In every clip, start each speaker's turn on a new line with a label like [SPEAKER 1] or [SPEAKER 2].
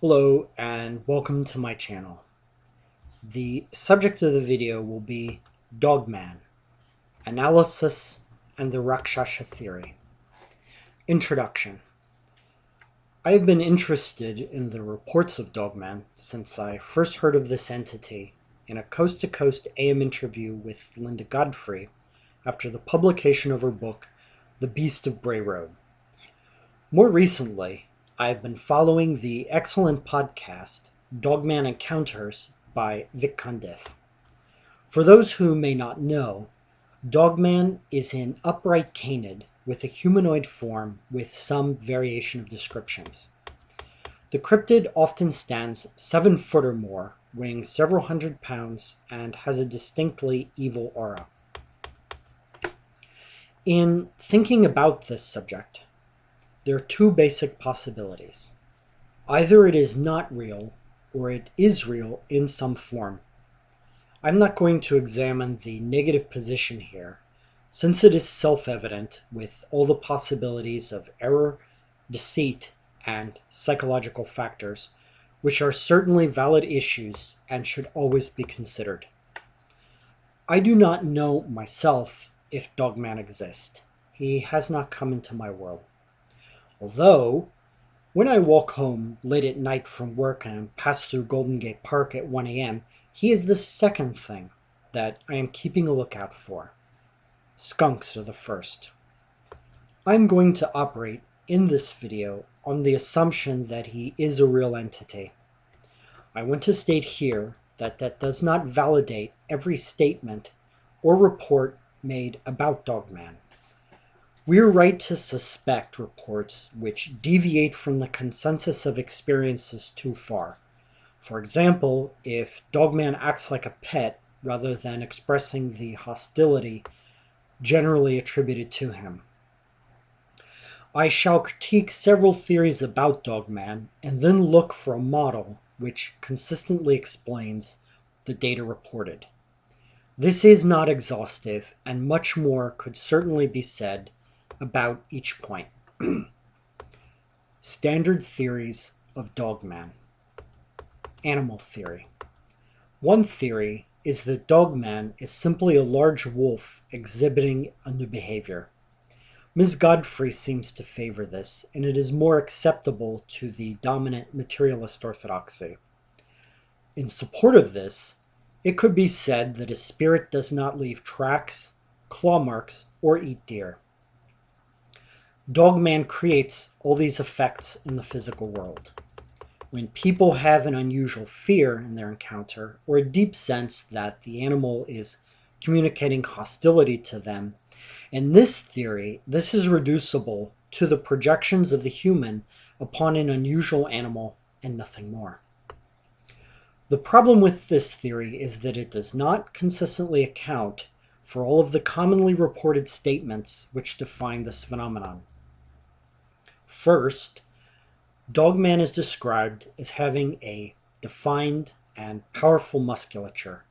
[SPEAKER 1] Hello and welcome to my channel. The subject of the video will be Dogman, Analysis and the Rakshasa Theory. Introduction. I have been interested in the reports of Dogman since I first heard of this entity in a coast-to-coast AM interview with Linda Godfrey after the publication of her book, The Beast of Bray Road. More recently, I have been following the excellent podcast Dogman Encounters by VIII. For those who may not know, Dogman is an upright canid with a humanoid form with some variation of descriptions. The cryptid often stands 7 foot or more, weighing several hundred pounds, and has a distinctly evil aura. In thinking about this subject, there are two basic possibilities. Either it is not real, or it is real in some form. I'm not going to examine the negative position here, since it is self-evident with all the possibilities of error, deceit, and psychological factors, which are certainly valid issues and should always be considered. I do not know myself if Dogman exists. He has not come into my world. Although, when I walk home late at night from work and pass through Golden Gate Park at 1 a.m., he is the second thing that I am keeping a lookout for. Skunks are the first. I'm going to operate in this video on the assumption that he is a real entity. I want to state here that that does not validate every statement or report made about Dogman. We are right to suspect reports which deviate from the consensus of experiences too far. For example, if Dogman acts like a pet rather than expressing the hostility generally attributed to him. I shall critique several theories about Dogman and then look for a model which consistently explains the data reported. This is not exhaustive, and much more could certainly be said about each point. Standard theories of Dogman. Animal theory. One theory is that Dogman is simply a large wolf exhibiting a new behavior. Ms. Godfrey seems to favor this, and it is more acceptable to the dominant materialist orthodoxy. In support of this, it could be said that a spirit does not leave tracks, claw marks, or eat deer. Dogman creates all these effects in the physical world. When people have an unusual fear in their encounter, or a deep sense that the animal is communicating hostility to them, in this theory, this is reducible to the projections of the human upon an unusual animal and nothing more. The problem with this theory is that it does not consistently account for all of the commonly reported statements which define this phenomenon. First, Dogman is described as having a defined and powerful musculature.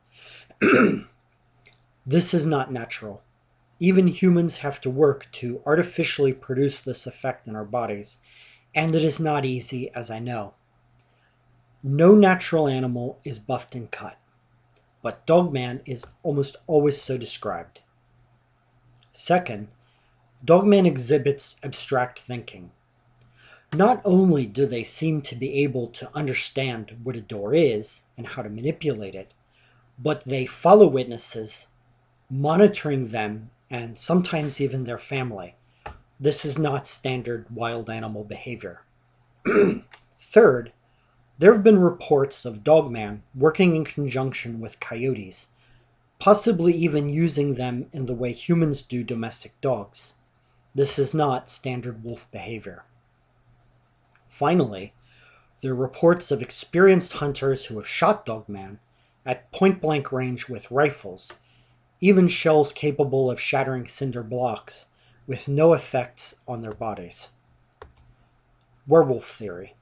[SPEAKER 1] This is not natural. Even humans have to work to artificially produce this effect in our bodies, and it is not easy, as I know. No natural animal is buffed and cut, but Dogman is almost always so described. Second, Dogman exhibits abstract thinking. Not only do they seem to be able to understand what a door is and how to manipulate it, but they follow witnesses, monitoring them and sometimes even their family. This is not standard wild animal behavior. Third, there have been reports of Dogman working in conjunction with coyotes, possibly even using them in the way humans do domestic dogs. This is not standard wolf behavior. Finally, there are reports of experienced hunters who have shot Dogman at point-blank range with rifles, even shells capable of shattering cinder blocks, with no effects on their bodies. Werewolf theory.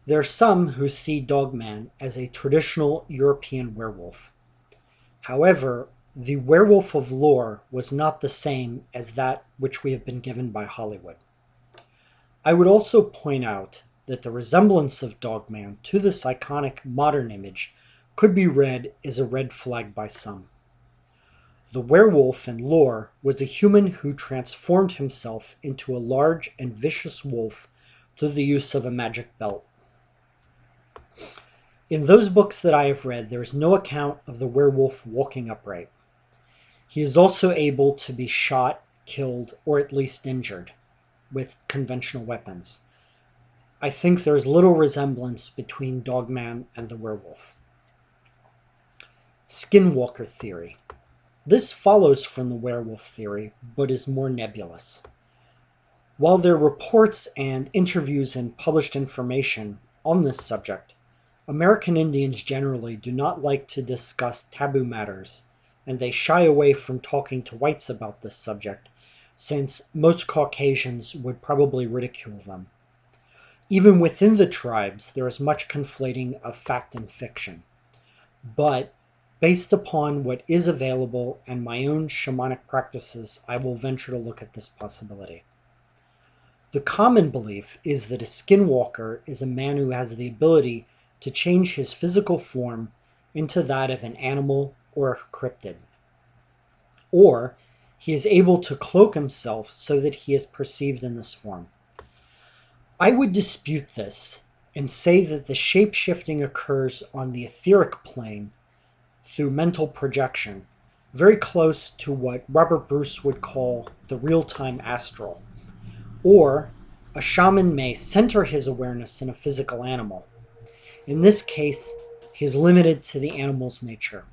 [SPEAKER 1] There are some who see Dogman as a traditional European werewolf. However, the werewolf of lore was not the same as that which we have been given by Hollywood. I would also point out that the resemblance of Dogman to this iconic modern image could be read as a red flag by some. The werewolf in lore was a human who transformed himself into a large and vicious wolf through the use of a magic belt. In those books that I have read, there is no account of the werewolf walking upright. He is also able to be shot, killed, or at least injured with conventional weapons. I think there is little resemblance between Dogman and the werewolf. Skinwalker Theory. This follows from the werewolf theory, but is more nebulous. While there are reports and interviews and published information on this subject, American Indians generally do not like to discuss taboo matters, and they shy away from talking to whites about this subject, since most Caucasians would probably ridicule them. Even within the tribes, there is much conflating of fact and fiction. But, based upon what is available and my own shamanic practices, I will venture to look at this possibility. The common belief is that a skinwalker is a man who has the ability to change his physical form into that of an animal or a cryptid. Or he is able to cloak himself so that he is perceived in this form. I would dispute this and say that the shape-shifting occurs on the etheric plane through mental projection, very close to what Robert Bruce would call the real-time astral. Or a shaman may center his awareness in a physical animal. In this case, he is limited to the animal's nature.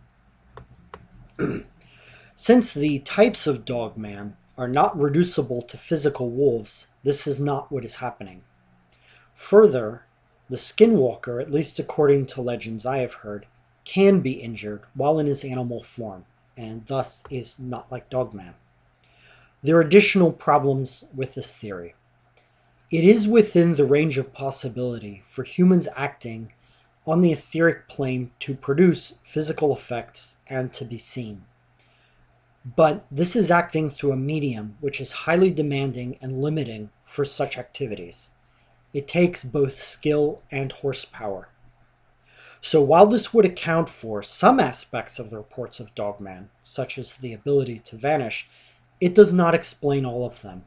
[SPEAKER 1] Since the types of Dogman are not reducible to physical wolves, this is not what is happening. Further, the skinwalker, at least according to legends I have heard, can be injured while in his animal form, and thus is not like Dogman. There are additional problems with this theory. It is within the range of possibility for humans acting on the etheric plane to produce physical effects and to be seen. But this is acting through a medium which is highly demanding and limiting for such activities. It takes both skill and horsepower. So while this would account for some aspects of the reports of Dogman, such as the ability to vanish, it does not explain all of them.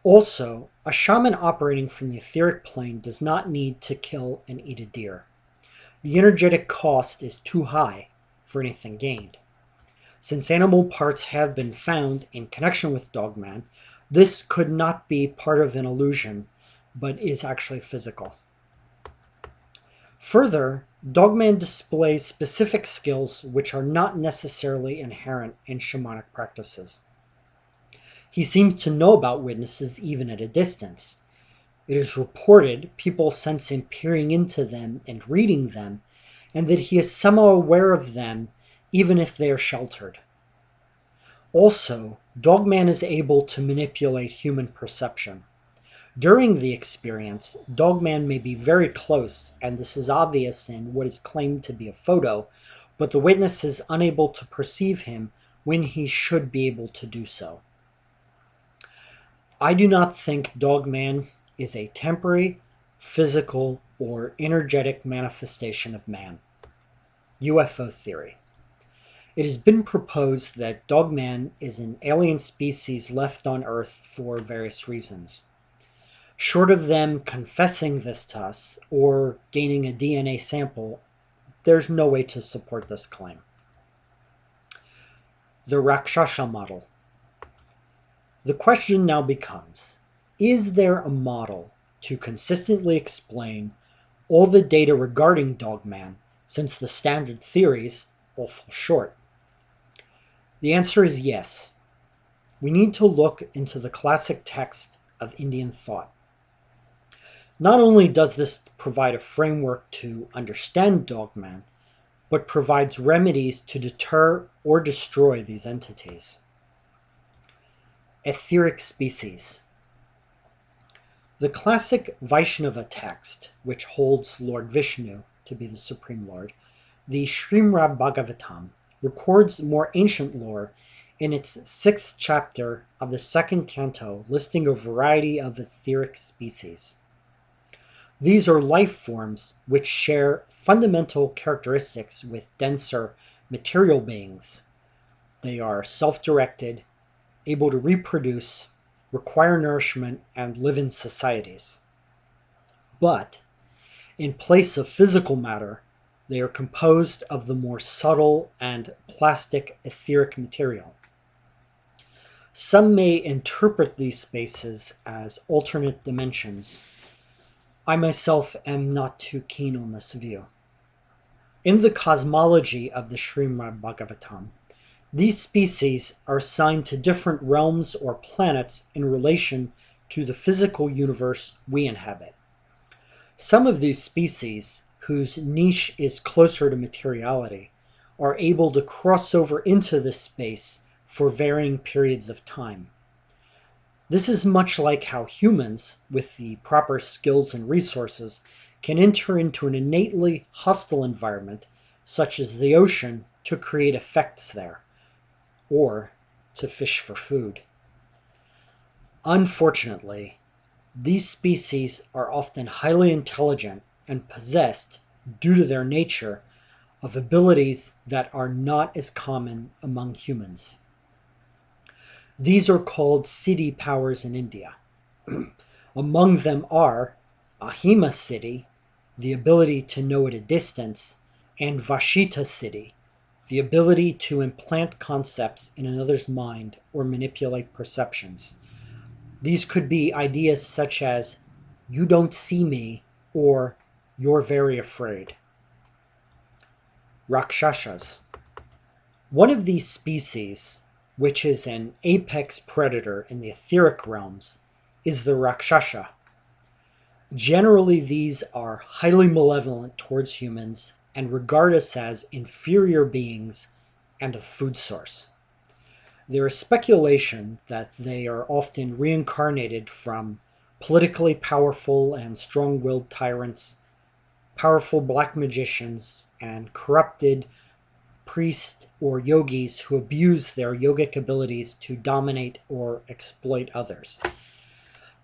[SPEAKER 1] Also, a shaman operating from the etheric plane does not need to kill and eat a deer. The energetic cost is too high for anything gained. Since animal parts have been found in connection with Dogman, this could not be part of an illusion, but is actually physical. Further, Dogman displays specific skills which are not necessarily inherent in shamanic practices. He seems to know about witnesses even at a distance. It is reported people sense him peering into them and reading them, and that he is somehow aware of them even if they are sheltered. Also, Dogman is able to manipulate human perception. During the experience, Dogman may be very close, and this is obvious in what is claimed to be a photo, but the witness is unable to perceive him when he should be able to do so. I do not think Dogman is a temporary, physical, or energetic manifestation of man. UFO Theory. It has been proposed that Dogman is an alien species left on Earth for various reasons. Short of them confessing this to us or gaining a DNA sample, there's no way to support this claim. The Rakshasa model. The question now becomes, is there a model to consistently explain all the data regarding Dogman, since the standard theories all fall short? The answer is yes. We need to look into the classic text of Indian thought. Not only does this provide a framework to understand Dogman, but provides remedies to deter or destroy these entities. Etheric species. The classic Vaishnava text, which holds Lord Vishnu to be the Supreme Lord, the Srimad-Bhagavatam, records more ancient lore in its 6th chapter of the 2nd canto, listing a variety of etheric species. These are life forms which share fundamental characteristics with denser material beings. They are self-directed, able to reproduce, require nourishment, and live in societies. But, in place of physical matter, they are composed of the more subtle and plastic etheric material. Some may interpret these spaces as alternate dimensions. I myself am not too keen on this view. In the cosmology of the Srimad-Bhagavatam, these species are assigned to different realms or planets in relation to the physical universe we inhabit. Some of these species, whose niche is closer to materiality, are able to cross over into this space for varying periods of time. This is much like how humans, with the proper skills and resources, can enter into an innately hostile environment, such as the ocean, to create effects there, or to fish for food. Unfortunately, these species are often highly intelligent and possessed, due to their nature, of abilities that are not as common among humans. These are called Siddhi powers in India. Among them are Ahima Siddhi, the ability to know at a distance, and Vashita Siddhi, the ability to implant concepts in another's mind or manipulate perceptions. These could be ideas such as, "You don't see me," or "You're very afraid." Rakshasas. One of these species, which is an apex predator in the etheric realms, is the Rakshasa. Generally, these are highly malevolent towards humans and regard us as inferior beings and a food source. There is speculation that they are often reincarnated from politically powerful and strong-willed tyrants, powerful black magicians, and corrupted priests or yogis who abuse their yogic abilities to dominate or exploit others.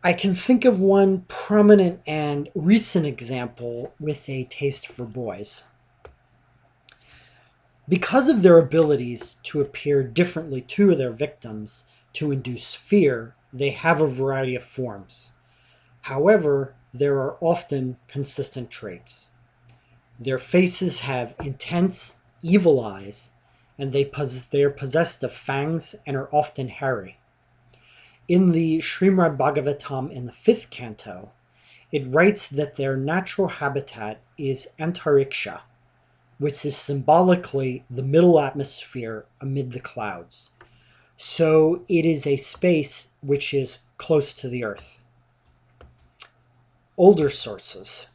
[SPEAKER 1] I can think of one prominent and recent example with a taste for boys. Because of their abilities to appear differently to their victims to induce fear, they have a variety of forms. However, there are often consistent traits. Their faces have intense, evil eyes, and they are possessed of fangs and are often hairy. In the Srimad-Bhagavatam in the 5th Canto, it writes that their natural habitat is Antarikash, which is symbolically the middle atmosphere amid the clouds. So it is a space which is close to the earth. Older sources.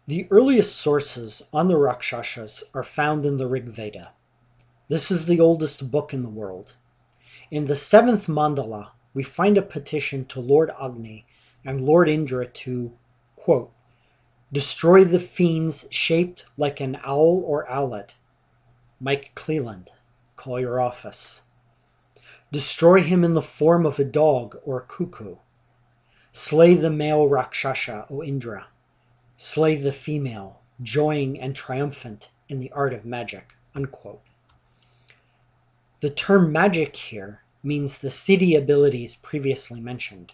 [SPEAKER 1] The earliest sources on the Rakshasas are found in the Veda. This is the oldest book in the world. In the 7th mandala, we find a petition to Lord Agni and Lord Indra to, quote, "Destroy the fiends shaped like an owl or owlet." Mike Cleland, call your office. "Destroy him in the form of a dog or a cuckoo. Slay the male Rakshasa, O Indra. Slay the female, joying and triumphant in the art of magic." Unquote. The term magic here means the siddhi abilities previously mentioned.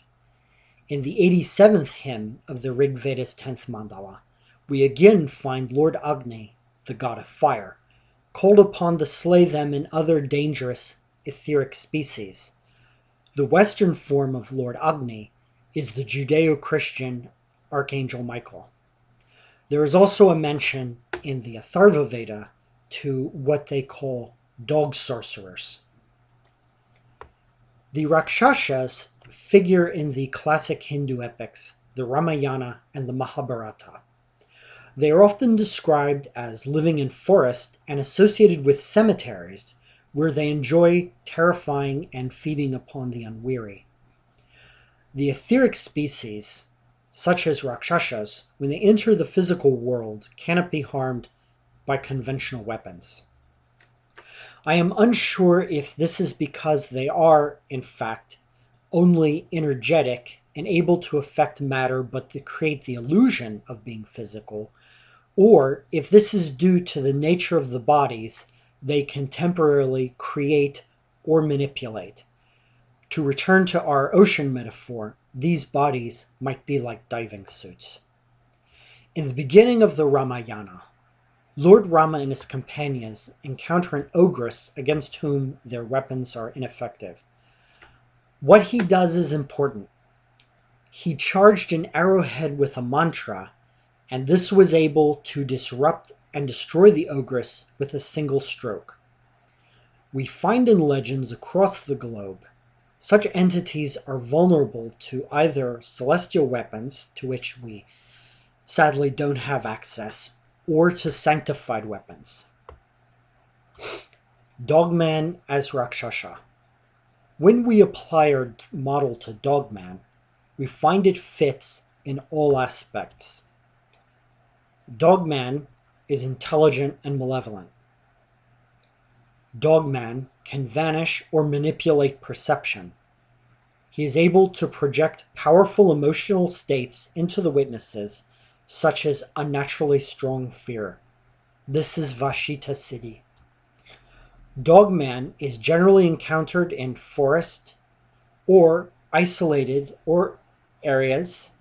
[SPEAKER 1] In the 87th hymn of the Rig Veda's 10th mandala, we again find Lord Agni, the god of fire, called upon to slay them and other dangerous etheric species. The Western form of Lord Agni is the Judeo-Christian Archangel Michael. There is also a mention in the Atharva Veda to what they call dog-sorcerers. The Rakshasas figure in the classic Hindu epics, the Ramayana and the Mahabharata. They are often described as living in forests and associated with cemeteries, where they enjoy terrifying and feeding upon the unwary. The etheric species, such as Rakshasas, when they enter the physical world, cannot be harmed by conventional weapons. I am unsure if this is because they are, in fact, only energetic and able to affect matter but to create the illusion of being physical, or if this is due to the nature of the bodies, they can temporarily create or manipulate. To return to our ocean metaphor, these bodies might be like diving suits. In the beginning of the Ramayana, Lord Rama and his companions encounter an ogress against whom their weapons are ineffective. What he does is important. He charged an arrowhead with a mantra, and this was able to disrupt and destroy the ogress with a single stroke. We find in legends across the globe, such entities are vulnerable to either celestial weapons, to which we sadly don't have access, or to sanctified weapons. Dogman as Rakshasa. When we apply our model to Dogman, we find it fits in all aspects. Dogman is intelligent and malevolent. Dogman can vanish or manipulate perception. He is able to project powerful emotional states into the witnesses, such as unnaturally strong fear. This is Vashita Siddhi. Dogman is generally encountered in forest or isolated areas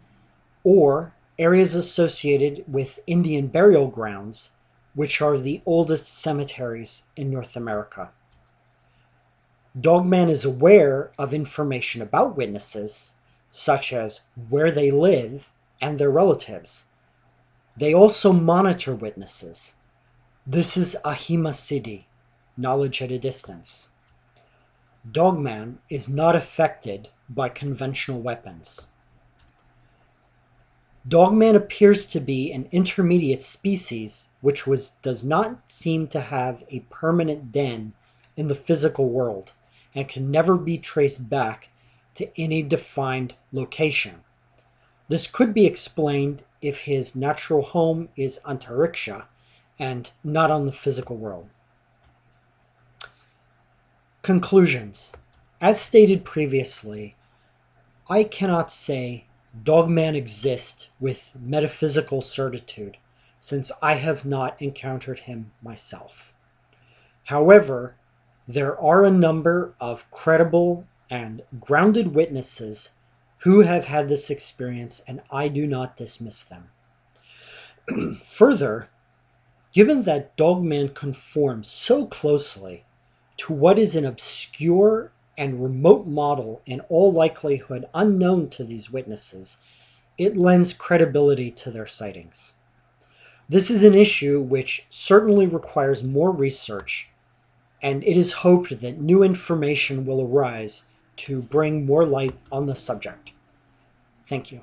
[SPEAKER 1] associated with Indian burial grounds, which are the oldest cemeteries in North America. Dogman is aware of information about witnesses, such as where they live and their relatives. They also monitor witnesses. This is Ahima Siddhi, knowledge at a distance. Dogman is not affected by conventional weapons. Dogman appears to be an intermediate species which does not seem to have a permanent den in the physical world and can never be traced back to any defined location. This could be explained if his natural home is Antarikash and not on the physical world. Conclusions. As stated previously, I cannot say Dogman exists with metaphysical certitude, since I have not encountered him myself. However, there are a number of credible and grounded witnesses who have had this experience, and I do not dismiss them. Further, given that Dogman conforms so closely to what is an obscure and remote model, in all likelihood unknown to these witnesses, it lends credibility to their sightings. This is an issue which certainly requires more research, and it is hoped that new information will arise to bring more light on the subject. Thank you.